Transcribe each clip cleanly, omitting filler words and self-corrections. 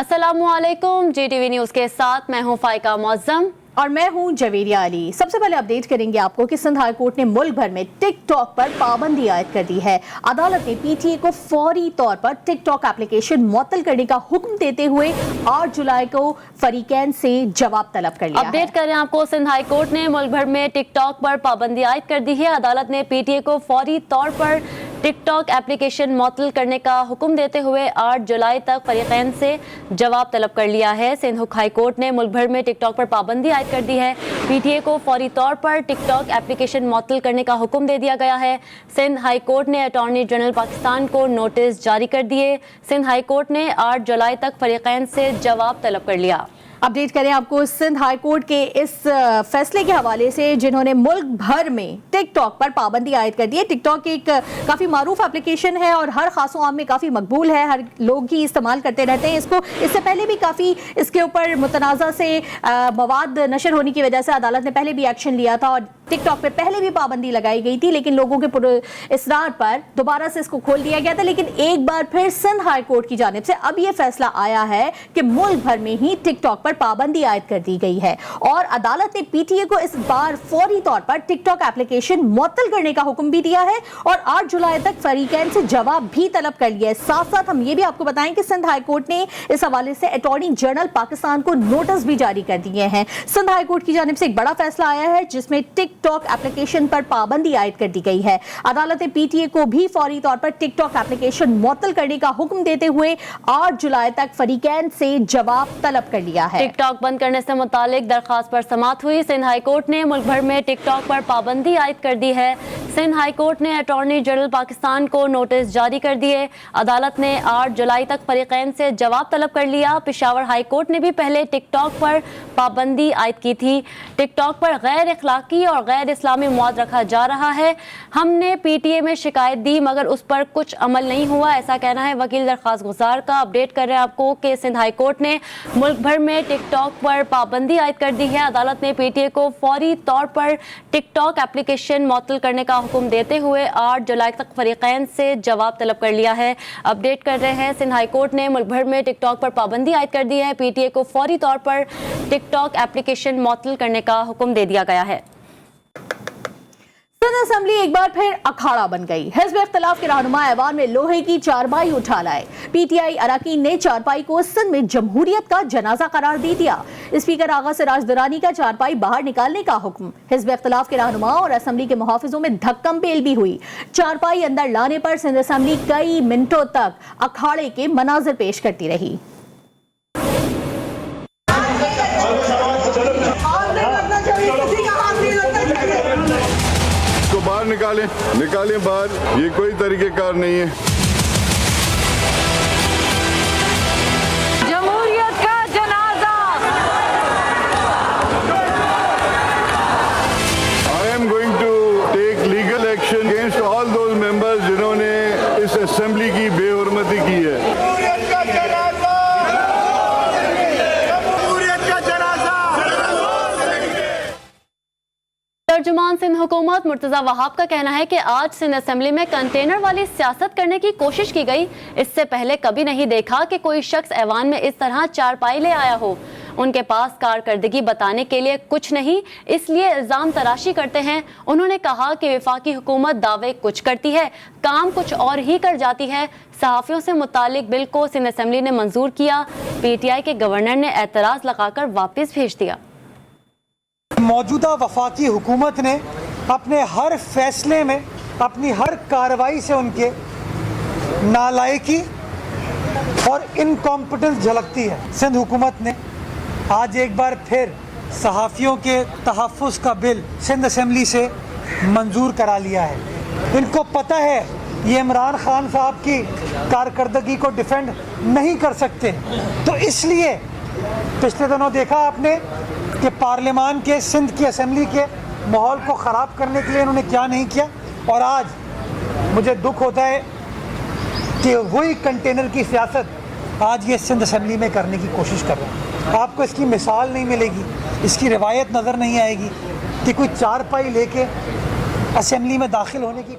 अस्सलामुअलैकुम, GTV news के साथ मैं हूं फाइका मौज़म और मैं हूं जवेरिया अली। सबसे पहले अपडेट करेंगे आपको कि सिंध हाई कोर्ट ने मुल्क भर में टिकटॉक पर पाबंदी आयद कर दी है। अदालत ने PTA को फौरी तौर पर टिकटॉक एप्लीकेशन मुअत्तल करने का हुक्म देते हुए 8 जुलाई को फरीकैन से जवाब तलब कर लिया। अपडेट कर रहे हैं आपको, सिंध हाई कोर्ट ने मुल्क भर में टिकटॉक पर पाबंदी आयद कर दी है। अदालत ने PTA को फौरी तौर पर टिकटॉक एप्लीकेशन मुअत्तल करने का हुक्म देते हुए 8 जुलाई तक फरीकैन से जवाब तलब कर लिया है। सिंध हाई कोर्ट ने मुल्क भर में टिकटॉक पर पाबंदी आयद कर दी है। PTA को फौरी तौर पर टिकटॉक एप्लीकेशन मुअत्तल करने का हुक्म दे दिया गया है। सिंध हाई कोर्ट ने अटॉर्नी जनरल पाकिस्तान को नोटिस जारी कर दिए। सिंध हाई कोर्ट ने 8 जुलाई तक फरीकैन से जवाब तलब कर लिया। अपडेट करें आपको सिंध हाई कोर्ट के इस फैसले के हवाले से जिन्होंने मुल्क भर में टिकटॉक पर पाबंदी आयद कर दी है। टिकटॉक एक काफ़ी मारूफ एप्लीकेशन है और हर खास आम में काफ़ी मकबूल है, हर लोग ही इस्तेमाल करते रहते हैं इसको। इससे पहले भी काफ़ी इसके ऊपर मुतनाज़ा से मवाद नशर होने की वजह से अदालत ने पहले भी एक्शन लिया था और टिकटॉक पे पहले भी पाबंदी लगाई गई थी, लेकिन लोगों के इसरार पर दोबारा से इसको खोल दिया गया था। लेकिन एक बार फिर सिंध हाई कोर्ट की जानिब से अब यह फैसला आया है कि मुल्क भर में ही टिकटॉक पर पाबंदी आयद कर दी गई है और अदालत ने PTA को इस बार फौरी तौर पर टिकटॉक एप्लीकेशन मुअत्तल करने का हुक्म भी दिया है और 8 जुलाई तक फरीकैन से जवाब भी तलब कर लिया है। साथ साथ हम ये भी आपको बताएं कि सिंध हाई कोर्ट ने इस हवाले से अटॉर्नी जनरल पाकिस्तान को नोटिस भी जारी कर दिए हैं। सिंध हाई कोर्ट की जानिब से एक बड़ा फैसला आया है जिसमें टिकटॉक एप्लीकेशन पर पाबंदी आयद कर दी गई है। अदालत ने PTA को भी फौरी तौर पर टिकटॉक एप्लीकेशन मुअत्तल करने का हुक्म देते हुए 8 जुलाई तक फरीकैन से जवाब तलब कर लिया है। टिकटॉक बंद करने से मुतालिक दरखास्त पर समाअत हुई। सिंध हाई कोर्ट ने मुल्क भर में टिकटॉक पर पाबंदी आयद कर दी है। सिंध हाई कोर्ट ने अटॉर्नी जनरल पाकिस्तान को नोटिस जारी कर दिए। अदालत ने 8 जुलाई तक फरीकैन से जवाब तलब कर लिया। पेशावर हाई कोर्ट ने भी पहले टिकटॉक पर पाबंदी आयद की थी। टिकटॉक पर गैर इखलाकी और गैर इस्लामी मवाद रखा जा रहा है। हमने PTA में शिकायत दी मगर उस पर कुछ अमल नहीं हुआ, ऐसा कहना है वकील दरखास्त गुजार का। अपडेट कर रहे हैं आपको कि सिंध हाई कोर्ट ने मुल्क भर में टिकटॉक पर पाबंदी आयद कर दी है। अदालत ने PTA को फौरी तौर पर टिकटॉक एप्लीकेशन मुअत्तल करने का हुक्म देते हुए 8 जुलाई तक फरीकैन से जवाब तलब कर लिया है। अपडेट कर रहे हैं, सिंध हाई कोर्ट ने मुल्क भर में टिकटॉक पर पाबंदी आयद कर दी है। PTA को फौरी तौर पर टिकटॉक एप्लीकेशन मुअत्तल करने का हुक्म दे दिया गया है। सिंध असेंबली एक बार फिर अखाड़ा बन गई। हिज़्ब इख्तिलाफ के रहनुमा ऐवान में लोहे की चारपाई उठा लाए। PTI अरकान ने चारपाई को सिंध में जमहूरियत का जनाजा करार दे दिया। स्पीकर आगा सिराज दुरानी का चारपाई बाहर निकालने का हुक्म। हिज़्ब इख्तिलाफ के रहनुमा और असेंबली के मुहाफिजों में धक्कम पेल भी हुई। चारपाई अंदर लाने पर सिंध असेंबली कई मिनटों तक अखाड़े के मनाजिर पेश करती रही। बाहर निकालें बाहर, ये कोई तरीकेकार नहीं है। जमहूरियत का जनाजा। I am going to take legal action against all those members जिन्होंने इस असेंबली की बेहुरमती की है। तर्जुमान सिंध हुकूमत मुर्तज़ा वहाब का कहना है कि आज सिंध असेंबली में कंटेनर वाली सियासत करने की कोशिश की गई। इससे पहले कभी नहीं देखा कि कोई शख्स ऐवान में इस तरह चारपाई ले आया हो। उनके पास कारकर्दगी बताने के लिए कुछ नहीं, इसलिए इल्ज़ाम तराशी करते हैं। उन्होंने कहा कि वफाकी हुकूमत दावे कुछ करती है, काम कुछ और ही कर जाती है। सहाफ़ियों से मुतालिक बिल को सिंध असेंबली ने मंजूर किया। PTI के गवर्नर ने एतराज़ लगाकर वापस भेज दिया। मौजूदा वफाकी हुकूमत ने अपने हर फैसले में, अपनी हर कार्रवाई से उनके नालायकी और इनकॉम्पिटेंस झलकती है। सिंध हुकूमत ने आज एक बार फिर सहाफ़ियों के तहफ़्फ़ुज़ का बिल सिंध असेंबली से मंजूर करा लिया है। इनको पता है ये इमरान खान साहब की कारकर्दगी को डिफेंड नहीं कर सकते, तो इसलिए पिछले दिनों देखा आपने कि पार्लियामान के, सिंध की असेंबली के माहौल को ख़राब करने के लिए इन्होंने क्या नहीं किया। और आज मुझे दुख होता है कि वही कंटेनर की सियासत आज ये सिंध असेंबली में करने की कोशिश कर रहे हैं। आपको इसकी मिसाल नहीं मिलेगी, इसकी रिवायत नज़र नहीं आएगी कि कोई चारपाई लेके असेंबली में दाखिल होने की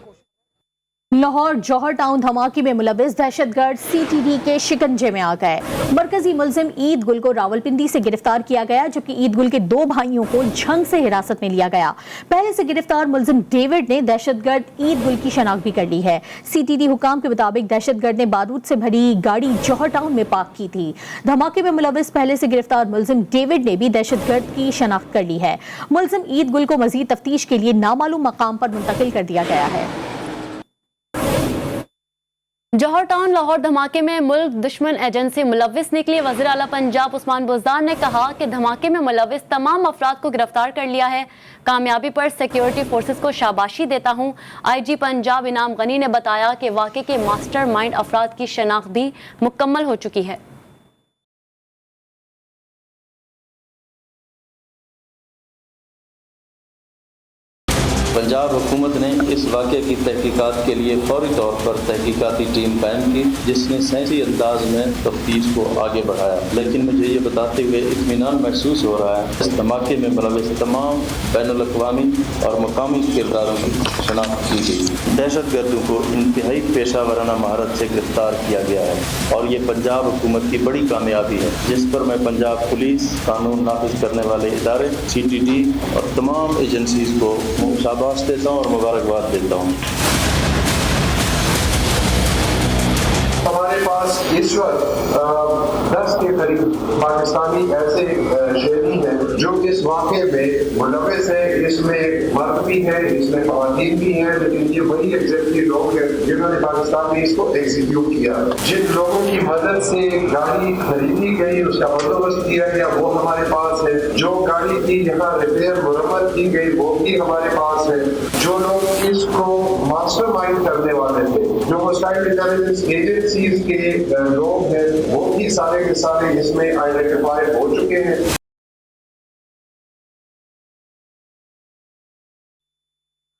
लाहौर जौहर टाउन धमाके में मुलविस दहशतगर्द सीटीडी के शिकंजे में आ गए। मरकजी मुलजिम ईद गुल को रावलपिंडी से गिरफ्तार किया गया, जबकि ईद गुल के 2 भाइयों को झंग से हिरासत में लिया गया। पहले से गिरफ्तार मुलजिम डेविड ने दहशतगर्द ईद गुल की शनाख्त भी कर ली है। सीटीडी हुकाम के मुताबिक दहशतगर्द ने बारूद से भरी गाड़ी जौहर टाउन में पार्क की थी। धमाके में मुलविस पहले से गिरफ्तार मुलजिम डेविड ने भी दहशतगर्द की शनाख्त कर ली है। मुलजिम ईद गुल को मजीद तफ्तीश के लिए नामालूम मकाम पर मुंतकिल कर दिया गया है। जौहर टाउन लाहौर धमाके में मुल्क दुश्मन एजेंसी मुलविस निकली। वज़ीर आला पंजाब उस्मान बुज़दार ने कहा कि धमाके में मुलविस तमाम अफराद को गिरफ्तार कर लिया है। कामयाबी पर सिक्योरिटी फोर्सेस को शाबाशी देता हूं। IG पंजाब इनाम गनी ने बताया कि वाक़े के मास्टर माइंड अफराद की शनाख्त भी मुकम्मल हो चुकी है। पंजाब हुकूमत ने इस वाक़े की तहकीकात के लिए फौरी तौर पर तहकीकाती टीम कायम की, जिसने सही अंदाज में तफ्तीश को आगे बढ़ाया। लेकिन मुझे ये बताते हुए इत्मीनान महसूस हो रहा है इस धमाके में मुलविस तमाम बैनुल-अक़वामी और मकामी किरदारों की शनाख्त की गई। दहशतगर्दों को इंतहाई पेशा वराना महारत से गिरफ्तार किया गया है और ये पंजाब हुकूमत की बड़ी कामयाबी है, जिस पर मैं पंजाब पुलिस, कानून नाफिज करने वाले इदारे, CTD और तमाम एजेंसीज को शाबाश देता हूँ और मुबारकबाद देता हूँ। हमारे पास इस वक्त 10 के करीब पाकिस्तानी ऐसे शहरी हैं जो इस वाक़े में मुलविस है। इसमें मर्द भी हैं, इसमें ख़वातीन भी हैं, लेकिन ये वही एग्जैक्टली लोग हैं जिन्होंने पाकिस्तान में इसको एग्जीक्यूट किया। जिन लोगों की मदद से गाड़ी खरीदी गई, उसका बंदोबस्त किया गया, वो हमारे पास है। जो गाड़ी की यहाँ रिपेयर मुरम्मत की गई, वो भी हमारे पास है। जो लोग इसको मास्टरमाइंड करने वाले थे, जो मोसाइल इंटेलिजेंस एजेंसीज के लोग हैं, वो भी सारे के सारे इसमें आइडेंटिफाई हो चुके हैं।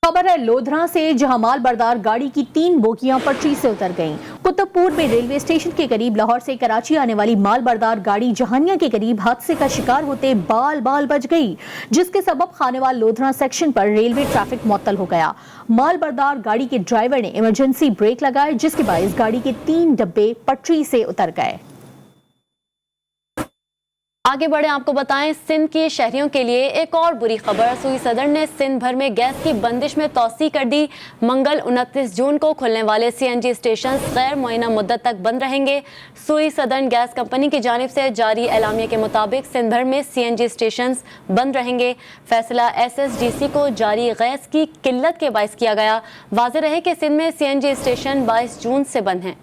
खबर है लोधरा से, जहां माल बरदार गाड़ी की 3 बोगियां पटरी से उतर गईं। कुतुबपुर में रेलवे स्टेशन के करीब लाहौर से कराची आने वाली माल बरदार गाड़ी जहानिया के करीब हादसे का शिकार होते बाल बाल बच गई, जिसके सबब खानेवाल लोधरा सेक्शन पर रेलवे ट्रैफिक मुअत्तल हो गया। माल बरदार गाड़ी के ड्राइवर ने इमरजेंसी ब्रेक लगाए, जिसके बायस गाड़ी के 3 डब्बे पटरी से उतर गए। आगे बढ़े, आपको बताएं सिंध के शहरियों के लिए एक और बुरी खबर। सूई सदर ने सिंध भर में गैस की बंदिश में तोसी कर दी। मंगल 29 जून को खुलने वाले CNG स्टेशन गैर मुअय्यना मुद्दत तक बंद रहेंगे। सूई सदर्न गैस कंपनी की जानिब से जारी एलामिया के मुताबिक सिंध भर में CNG स्टेशन बंद रहेंगे। फैसला SSDC को जारी गैस की किल्लत के बायस किया गया। वाज़ेह रहे कि सिंध में CNG स्टेशन 22 जून से बंद हैं।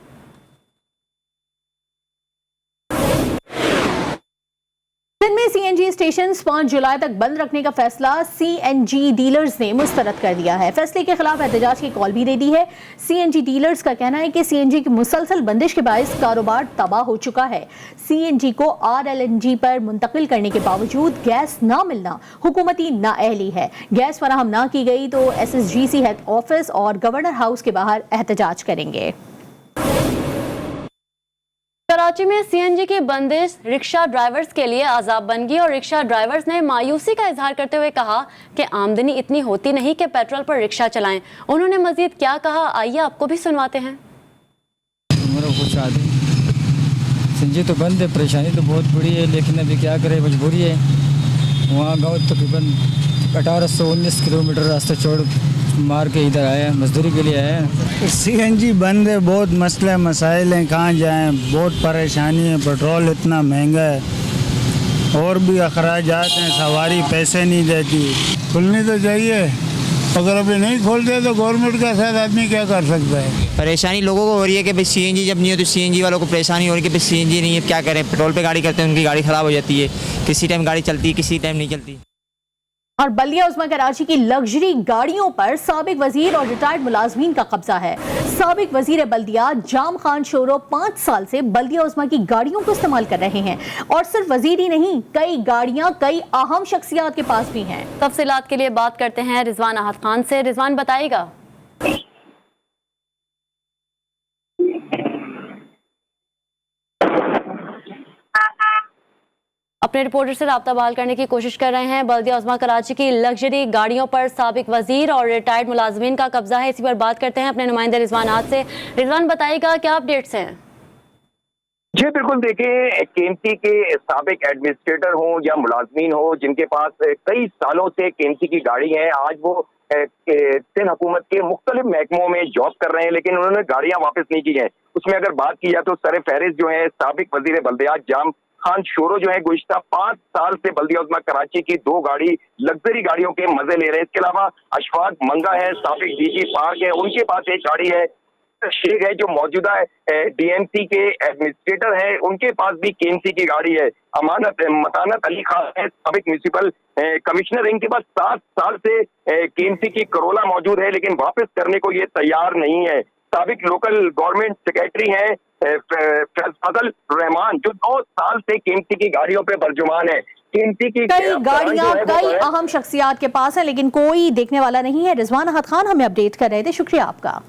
सिंध में CNG स्टेशन 5 जुलाई तक बंद रखने का फैसला CNG डीलर्स ने मुस्तरद कर दिया है। फैसले के खिलाफ एहतजाज की कॉल भी दे दी है। CNG डीलर्स का कहना है कि CNG की मुसलसल बंदिश के बायस कारोबार तबाह हो चुका है। CNG को RLNG पर मुंतकिल करने के बावजूद गैस ना मिलना हुकूमती नाअहली है। गैस फराहम ना की गई तो SSGC हेड ऑफिस और गवर्नर हाउस के बाहर एहतजाज करेंगे। कराची में CNG की बंदिश रिक्शा ड्राइवर्स के लिए अजाब बन गई और रिक्शा ड्राइवर्स ने मायूसी का इजहार करते हुए कहा कि आमदनी इतनी होती नहीं कि पेट्रोल पर रिक्शा चलाएं। उन्होंने मजीद क्या कहा, आइए आपको भी सुनवाते हैं। CNG तो बंद है, परेशानी तो बहुत बड़ी है, लेकिन अभी क्या करें, मजबूरी है। वहाँ गाँव तकरीबन 1819 किलोमीटर रास्ता छोड़ मार के इधर आए हैं, मजदूरी के लिए आए हैं। CNG बंद है, बहुत मसले मसाइल हैं, कहाँ जाएं, बहुत परेशानी है। पेट्रोल इतना महंगा है और भी अखराजात हैं, सवारी पैसे नहीं देती। खुलनी तो चाहिए, अगर अभी नहीं खोलते तो गवर्नमेंट का साथ आदमी क्या कर सकता है। परेशानी लोगों को हो रही है कि भाई CNG जब नहीं हो तो CNG वालों को परेशानी हो रही है कि भाई CNG नहीं है, क्या करें। पेट्रोल पे गाड़ी करते हैं, उनकी गाड़ी ख़राब हो जाती है, किसी टाइम गाड़ी चलती है, किसी टाइम नहीं चलती। और बल्दिया उस्मा कराची की लग्जरी गाड़ियों पर साबिक वजीर और रिटायर्ड मुलाजमीन का कब्जा है। साबिक वजीर बल्दिया जाम खान शोरो 5 साल से बल्दिया उस्मा की गाड़ियों को इस्तेमाल कर रहे हैं और सिर्फ वजीर ही नहीं, कई गाड़ियां कई अहम शख्सियात के पास भी हैं। तफसीलात के लिए बात करते हैं रिजवान अहद खान से। रिजवान, बताइएगा। अपने रिपोर्टर से राब्ता बहाल करने की कोशिश कर रहे हैं। बल्दिया उज़्मा कराची की लग्जरी गाड़ियों पर साबिक वजीर और रिटायर्ड मुलाजमीन का कब्जा है। इसी पर बात करते हैं अपने नुमाइंदे रिजवान आज से। रिजवान, बताइएगा क्या अपडेट्स हैं? जी बिल्कुल, देखिए केएमसी के साबिक एडमिनिस्ट्रेटर हों या मुलाजमीन हो जिनके पास कई सालों से केएमसी की गाड़ी है, आज वो सिंध हुकूमत के मुख्तलिफ महकमों में जॉब कर रहे हैं, लेकिन उन्होंने गाड़ियां वापस नहीं की हैं। उसमें अगर बात की जाए तो सर फहरिस्त जो है साबिक वजीर बल्दियात जाम खान शोरो जो है गुज़िश्ता 5 साल से बल्दिया उज़्मा कराची की 2 गाड़ी लग्जरी गाड़ियों के मजे ले रहे हैं। इसके अलावा अशफाक मंगा है, साबिक डीजी पार्क है, उनके पास एक गाड़ी है। शेख है जो मौजूदा डीएमसी के एडमिनिस्ट्रेटर है, उनके पास भी केएमसी की गाड़ी है। मतानत अली खान है, साबिक म्यूनिसिपल कमिश्नर, इनके पास 7 साल से केएमसी की करोला मौजूद है, लेकिन वापस करने को ये तैयार नहीं है। साबिक लोकल गवर्नमेंट सेक्रेटरी है फजल रहमान जो 2 साल से केएमसी की गाड़ियों पे बर्जुमान है। केएमसी की कई गाड़ियां कई अहम शख्सियात के पास है, लेकिन कोई देखने वाला नहीं है। रिजवान अहद खान हमें अपडेट कर रहे थे, शुक्रिया आपका।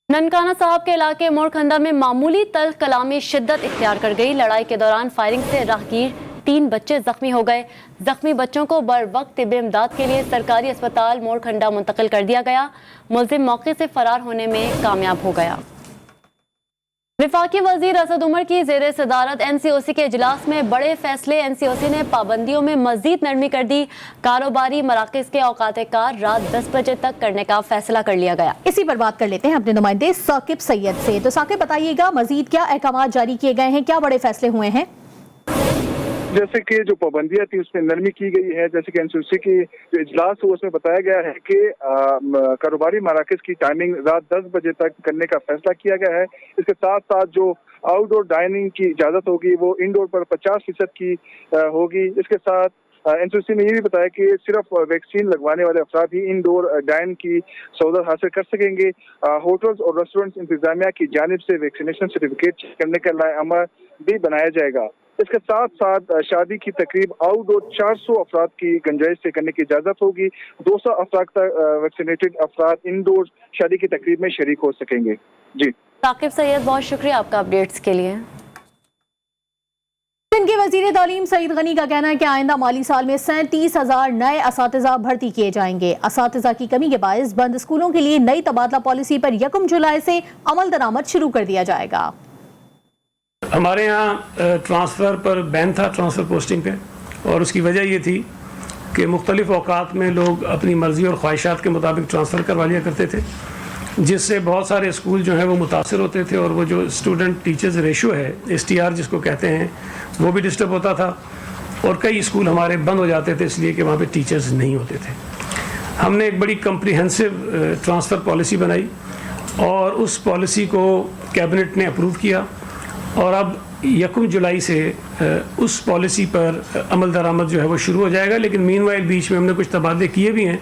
ननकाना साहब के इलाके मोरखंदा में मामूली तल्ख कलामी शिद्दत इख्तियार कर गई। लड़ाई के दौरान फायरिंग से राहगीर 3 बच्चे जख्मी हो गए। जख्मी बच्चों को बर वक्त तिब्बी इमदाद के लिए सरकारी अस्पताल मोरखंडा मुंतकिल कर दिया गया। मुलजिम मौके से फरार होने में कामयाब हो गया। वफाकी वजीर असद उमर की ज़ेरे सदारत एनसीओसी के इजलास में बड़े फैसले। एनसीओसी ने पाबंदियों में मजीद नरमी कर दी। कारोबारी मराकज़ के औकात कार रात 10 बजे तक करने का फैसला कर लिया गया। इसी पर बात कर लेते हैं अपने नुमाइंदे साकिब सैयद से। तो साकिब, बताइएगा मजीद क्या अहकाम जारी किए गए हैं, क्या बड़े फैसले हुए हैं? जैसे कि जो पाबंदियां थी उसमें नरमी की गई है। जैसे कि एनसीओसी की जो इजलास हुआ उसमें बताया गया है कि कारोबारी मराकज़ की टाइमिंग रात 10 बजे तक करने का फैसला किया गया है। इसके साथ साथ जो आउटडोर डाइनिंग की इजाज़त होगी वो इंडोर पर 50% की होगी। इसके साथ एनसीओसी ने ये भी बताया कि सिर्फ वैक्सीन लगवाने वाले अफराद ही इंडोर डाइन की सहूलत हासिल कर सकेंगे। होटल्स और रेस्टोरेंट्स इंतजामिया की जानिब से वैक्सीनेशन सर्टिफिकेट चेक करने का अमल भी बनाया जाएगा। इसके साथ साथ शादी की तकरीब आउटडोर 400 अफराद की गुंजाइश से करने की इजाजत होगी। 200 अफराद तक वैक्सीनेटेड अफराद इंडोर शादी की तकरीब में शरीक हो सकेंगे। जी साकिब सैयद, बहुत शुक्रिया आपका अपडेट्स के लिए। इनके वजीर तालीम सईद गनी का कहना है कि आइंदा माली साल में 37,000 नए असातिज़ा भर्ती किए जाएंगे। असातिज़ा की कमी के बायस बंद स्कूलों के लिए नई तबादला पॉलिसी पर 1 जुलाई से अमल दरामद शुरू कर दिया जाएगा। हमारे यहाँ ट्रांसफ़र पर बैन था, ट्रांसफ़र पोस्टिंग पे, और उसकी वजह ये थी कि मुख्तलिफ़ औकात में लोग अपनी मर्ज़ी और ख्वाहिशात के मुताबिक ट्रांसफ़र करवा लिया करते थे, जिससे बहुत सारे स्कूल जो हैं वो मुतासर होते थे और वो जो स्टूडेंट टीचर्स रेशो है STR जिसको कहते हैं वो भी डिस्टर्ब होता था, और कई स्कूल हमारे बंद हो जाते थे इसलिए कि वहाँ पे टीचर्स नहीं होते थे। हमने एक बड़ी कम्प्रिहेंसिव ट्रांसफ़र पॉलिसी बनाई और उस पॉलिसी को कैबिनेट ने अप्रूव किया, और अब 1 जुलाई से उस पॉलिसी पर अमल दरामद जो है वो शुरू हो जाएगा। लेकिन मीनवाइल बीच में हमने कुछ तबादले किए भी हैं,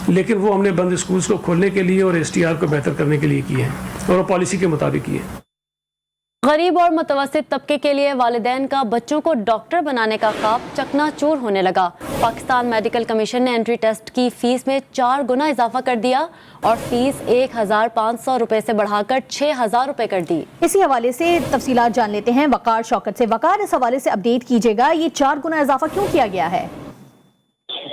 लेकिन वो हमने बंद स्कूल्स को खोलने के लिए और STR को बेहतर करने के लिए किए हैं और वो पॉलिसी के मुताबिक किए हैं। गरीब और मुतवस्सित तबके के लिए वालिदैन का बच्चों को डॉक्टर बनाने का ख्वाब चकनाचूर होने लगा। पाकिस्तान मेडिकल कमीशन ने एंट्री टेस्ट की फीस में 4 गुना इजाफा कर दिया और फीस 1,500 रुपए से बढ़ाकर 6,000 रुपए कर दी। इसी हवाले से तफसीलात जान लेते हैं वकार शौकत से। वकार, इस हवाले से अपडेट कीजिएगा, ये 4 गुना इजाफा क्यों किया गया है?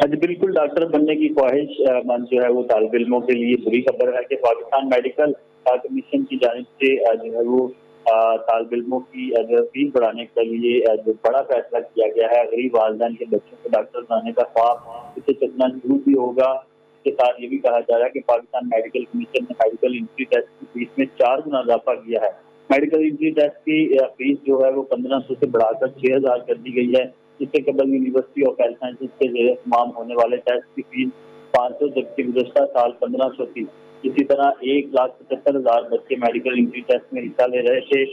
बिल्कुल, डॉक्टर बनने की ख्वाहिश जो है वो तालिब इल्मों के लिए बुरी खबर है कि पाकिस्तान मेडिकल कमीशन की जानिब से जो है वो तालिब इल्मों की फीस बढ़ाने के लिए जो बड़ा फैसला किया गया है। गरीब वालिदैन के बच्चों को डॉक्टर बनाने का ख्वाब इसे चकनाचूर भी होगा। इसके साथ ये भी कहा जा रहा है कि पाकिस्तान मेडिकल कमीशन ने मेडिकल एंट्री टेस्ट की फीस में 4 गुना इजाफा किया है। मेडिकल एंट्री टेस्ट की फीस जो है वो 1500 से बढ़ाकर 6,000 कर दी गई है। इससे कबल यूनिवर्सिटी ऑफ हेल्थ साइंसेज के ज़ेरे तमाम होने वाले टेस्ट की फीस 500 जबकि गुज़श्ता साल 1500 थी। इसी तरह 1,75,000 बच्चे मेडिकल एंट्री टेस्ट में हिस्सा ले रहे थे,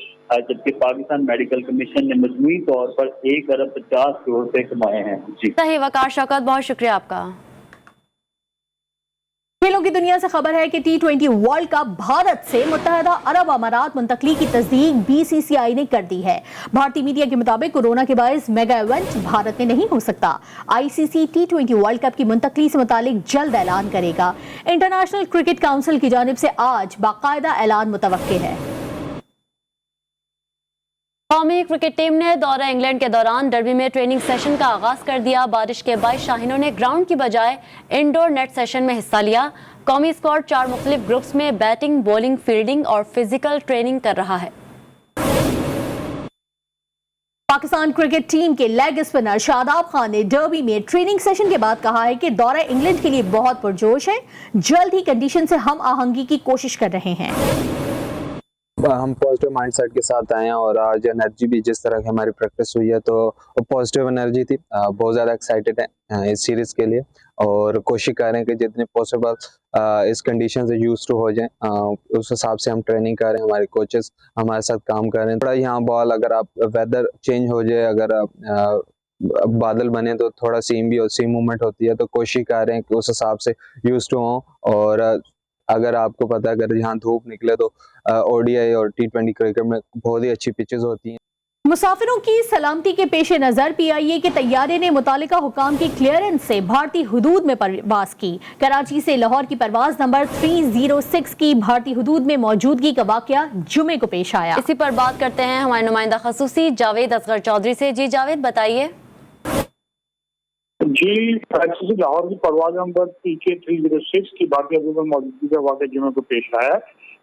जबकि पाकिस्तान मेडिकल कमीशन ने मजमूई तौर पर 1,50 करोड़ रुपए कमाए हैं। जी सही वकार शौकत, बहुत शुक्रिया आपका। खेलों की दुनिया से खबर है कि T20 वर्ल्ड कप भारत से मुत्तहदा अरब अमारात मुंतकली की तस्दीक BCCI ने कर दी है। भारतीय मीडिया के मुताबिक कोरोना के बायस मेगा इवेंट भारत में नहीं हो सकता। ICC T20 वर्ल्ड कप की मुंतकली से मुतालिक जल्द ऐलान करेगा। इंटरनेशनल क्रिकेट काउंसिल की जानिब से आज बाकायदा ऐलान मुतवक्के है। कौमी क्रिकेट टीम ने दौरा इंग्लैंड के दौरान डर्बी में ट्रेनिंग सेशन का आगाज कर दिया। बारिश के बायस शाहीनों ने ग्राउंड की बजाय इंडोर नेट सेशन में हिस्सा लिया। कौमी स्क्वाड 4 मुख्तलिफ ग्रुप्स में बैटिंग, बॉलिंग, फील्डिंग और फिजिकल ट्रेनिंग कर रहा है। पाकिस्तान क्रिकेट टीम के लेग स्पिनर शादाब खान ने डर्बी में ट्रेनिंग सेशन के बाद कहा है कि दौरा इंग्लैंड के लिए बहुत पुरजोश है। जल्द ही कंडीशन से हम आहंगी की कोशिश कर रहे हैं। हम पॉजिटिव माइंडसेट के साथ आए हैं और आज एनर्जी भी जिस तरह की हमारी प्रैक्टिस हुई है तो पॉजिटिव एनर्जी थी। बहुत ज़्यादा एक्साइटेड है इस सीरीज़ के लिए और कोशिश कर रहे हैं कि जितने पॉसिबल इस कंडीशन से यूज टू हो जाएं। उस हिसाब से हम ट्रेनिंग कर रहे हैं, हमारे कोचेस हमारे साथ काम कर रहे हैं। थोड़ा यहाँ बॉल अगर आप वेदर चेंज हो जाए, अगर बादल बने तो थोड़ा सीम भी और सीम मूवमेंट होती है, तो कोशिश कर रहे हैं कि उस हिसाब से यूज टू हों। और अगर आपको पता है अगर यहाँ धूप निकले तो ओडीआई और T20 क्रिकेट में बहुत ही अच्छी पिचेस होती हैं। मुसाफिरों की सलामती के पेश नज़र PIA के तैयारे ने मुतालिका हुकाम की क्लियरेंस से भारतीय हुदूद में परवाज की। कराची से लाहौर की परवाज नंबर 306 की भारतीय हुदूद में मौजूदगी का वाकया जुमे को पेश आया। इसी पर बात करते हैं हमारे नुमाइंदा खसूसी जावेद असगर चौधरी से। जी जावेद, बताइए। जी, कराची से लाहौर की परवाज नंबर PK 306 की भारतीय हुदूद में मौजूदगी का वाकया जुमे को पेश आया,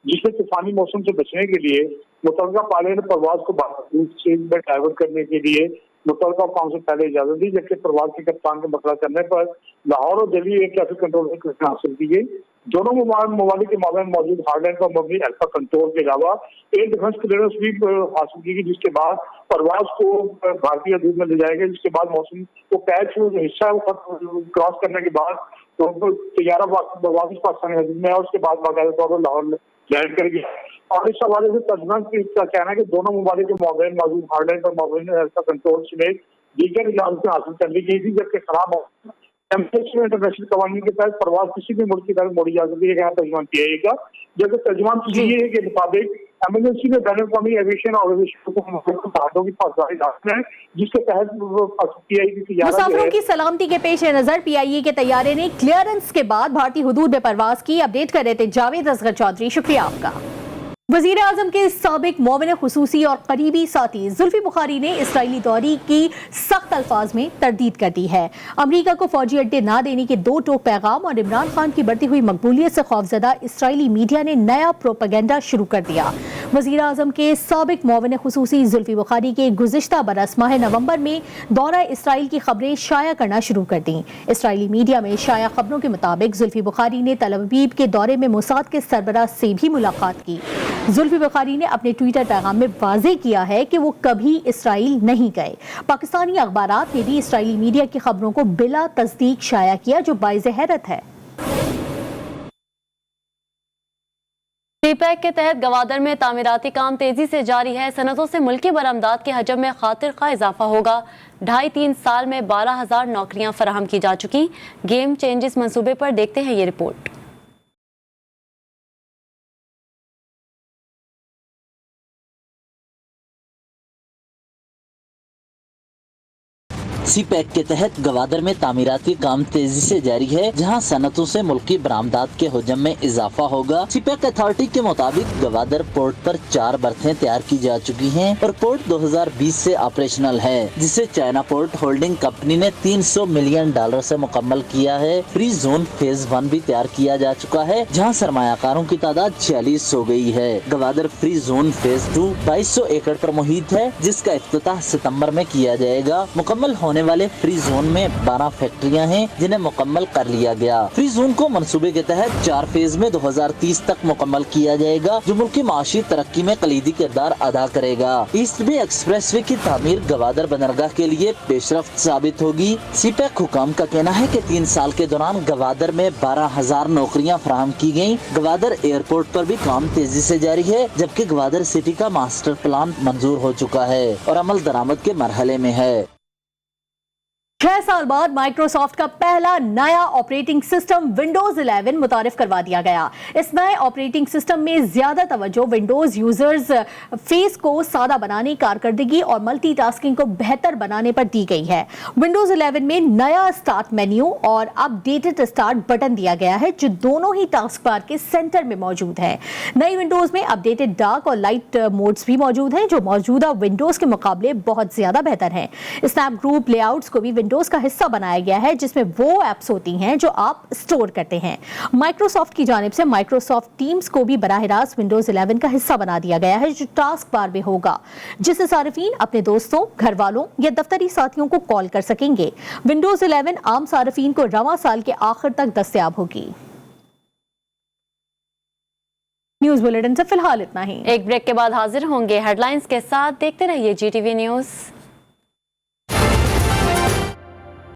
जिसमें तूफानी मौसम से बचने के लिए मुतलका पायलट ने परवाज को में डाइवर्ट करने के लिए मुतलका काम से पहले इजाजत दी, जबकि परवाज के कप्तान के मसला करने पर लाहौर और दिल्ली एयर ट्रैफिक कंट्रोल से क्लियरेंस हासिल की गई। दोनों ममालिक के माबैन मौजूद हार्डलैंड पर मबनी अल्फा कंट्रोल के अलावा एयर डिफेंस क्लियरेंस भी हासिल की गई, जिसके बाद परवाज को भारतीय हदूद में ले जाएगा। जिसके बाद मौसम को पैच जो हिस्सा है वो क्रॉस करने के बाद तो तैयारा वापस पाकिस्तानी हदूद में है। उसके बाद बाकायदा तौर पर लाहौर लैंड कर गया। और इस हवाले से तर्जुमान का कहना है कि दोनों ममालिक के माबैन मौजूद हार्डलैंड पर मबनी अल्फा कंट्रोल समेत दीगर इजाजतें हासिल कर ली गई थी, जबकि खराब इंटरनेशनल कवानीन के तहत परवाज किसी भी मुल्क की तरफ मोड़ी जा सकती है। तर्जुमान PIA का जबकि तर्जुमान PIA के मुताबिक एमरजेंसी में बैन अवी एविएशन और एविएशन की पासदारी है, जिसके तहत PIA की मुसाफिरों की सलामती के पेश नजर PIA के तैयारे ने क्लियरेंस के बाद भारतीय हुदूद में परवाज की। अपडेट कर रहे थे जावेद असगर चौधरी, शुक्रिया आपका। वज़ीर आज़म के साबिक मोमिन खुसूसी और करीबी साथी जुल्फी बुखारी ने इसराइली दौरे की सख्त अल्फाज में तरदीद कर दी है। अमरीका को फौजी अड्डे ना देने के 2 टोक पैगाम और इमरान खान की बढ़ती हुई मकबूलियत से खौफजदा इसराइली मीडिया ने नया प्रोपेगेंडा शुरू कर दिया। वज़ीर आज़म के साबिक मोमिन खुसूसी जुल्फी बुखारी के गुज़िश्ता बरस माह नवंबर में दौरा इसराइल की खबरें शाया करना शुरू कर दी। इसराइली मीडिया में शाया खबरों के मुताबिक जुल्फी बुखारी ने तल अवीव के दौरे में मोसाद के सरबराह से भी मुलाकात की। जुल्फी बुखारी ने अपने ट्विटर पैगाम में वाज़ेह किया है कि वो कभी इसराइल नहीं गए। पाकिस्तानी अखबारात ने भी इसराइली मीडिया की खबरों को बिला तस्दीक शाया किया, जो बाइज़ हैरत है। सीपैक के तहत गवादर में तामीराती काम तेजी से जारी है। सनतों से मुल्की बरामदात के हजम में खातिर खा इजाफा होगा। 2.5-3 साल में 12,000 नौकरियां फराहम की जा चुकी। गेम चेंजेस मंसूबे पर देखते हैं ये रिपोर्ट। सीपैक के तहत गवादर में तामीराती काम तेजी से जारी है, जहां सनतों से मुल्की बरामदात के हुजम में इजाफा होगा। सीपैक अथॉरिटी के मुताबिक गवादर पोर्ट पर 4 बर्थें तैयार की जा चुकी हैं और पोर्ट 2020 से ऑपरेशनल है, जिसे चाइना पोर्ट होल्डिंग कंपनी ने $300 मिलियन से मुकम्मल किया है। फ्री जोन फेज 1 भी तैयार किया जा चुका है, जहाँ सरमायाकारों की तादाद 46 हो गई है। गवादर फ्री जोन फेज 2 2200 एकड़ पर मुहित है, जिसका इफ्तिताह सितम्बर में किया जाएगा। मुकम्मल होने वाले फ्री जोन में 12 फैक्ट्रियां हैं, जिन्हें मुकम्मल कर लिया गया। फ्री जोन को मंसूबे के तहत 4 फेज में 2030 तक मुकम्मल किया जाएगा, जो मुल्क की माशी तरक्की में कलीदी किरदार अदा करेगा। ईस्ट बे एक्सप्रेसवे की तामीर गवादर बंदरगाह के लिए पेशरफ्त साबित होगी। सीपैक हुकाम का कहना है कि 3 साल के दौरान गवादर में 12,000 नौकरियां फराहम की गयी। गवादर एयरपोर्ट पर भी काम तेजी से जारी है, जबकि गवादर सिटी का मास्टर प्लान मंजूर हो चुका है और अमल दरामद के मरहले में है। 6 साल बाद माइक्रोसॉफ्ट का पहला नया ऑपरेटिंग सिस्टम विंडोज 11 मुतारिफ करवा दिया गया। इस नए ऑपरेटिंग सिस्टम में ज्यादा तवज्जो विंडोज यूजर्स फेस को सादा बनाने, कारकर्दगी और मल्टीटास्किंग को बेहतर बनाने पर दी गई है। विंडोज 11 में नया स्टार्ट मेन्यू और अपडेटेड स्टार्ट बटन दिया गया है, जो दोनों ही टास्क बार के सेंटर में मौजूद है। नई विंडोज में अपडेटेड डार्क और लाइट मोड्स भी मौजूद हैं, जो मौजूदा विंडोज के मुकाबले बहुत ज्यादा बेहतर हैं। स्नैप ग्रुप लेआउट्स को भी विंडोज का हिस्सा बनाया गया है, जिसमें वो एप्स होती हैं जो आप स्टोर करते हैं। माइक्रोसॉफ्ट की जानिब से माइक्रोसॉफ्ट टीम्स को भी बराह रास्त विंडोज 11 का हिस्सा बना दिया गया है, जो टास्क बार में होगा, जिससे सार्फिन अपने दोस्तों, घर वालों या दफ्तरी साथियों को कॉल कर सकेंगे। विंडोज 11 आम सार्फिन को रवां साल के आखिर तक दस्तयाब होगी। न्यूज बुलेटिन से फिलहाल इतना ही। एक ब्रेक के बाद हाजिर होंगे हेडलाइंस के साथ। देखते रहिए GTV न्यूज।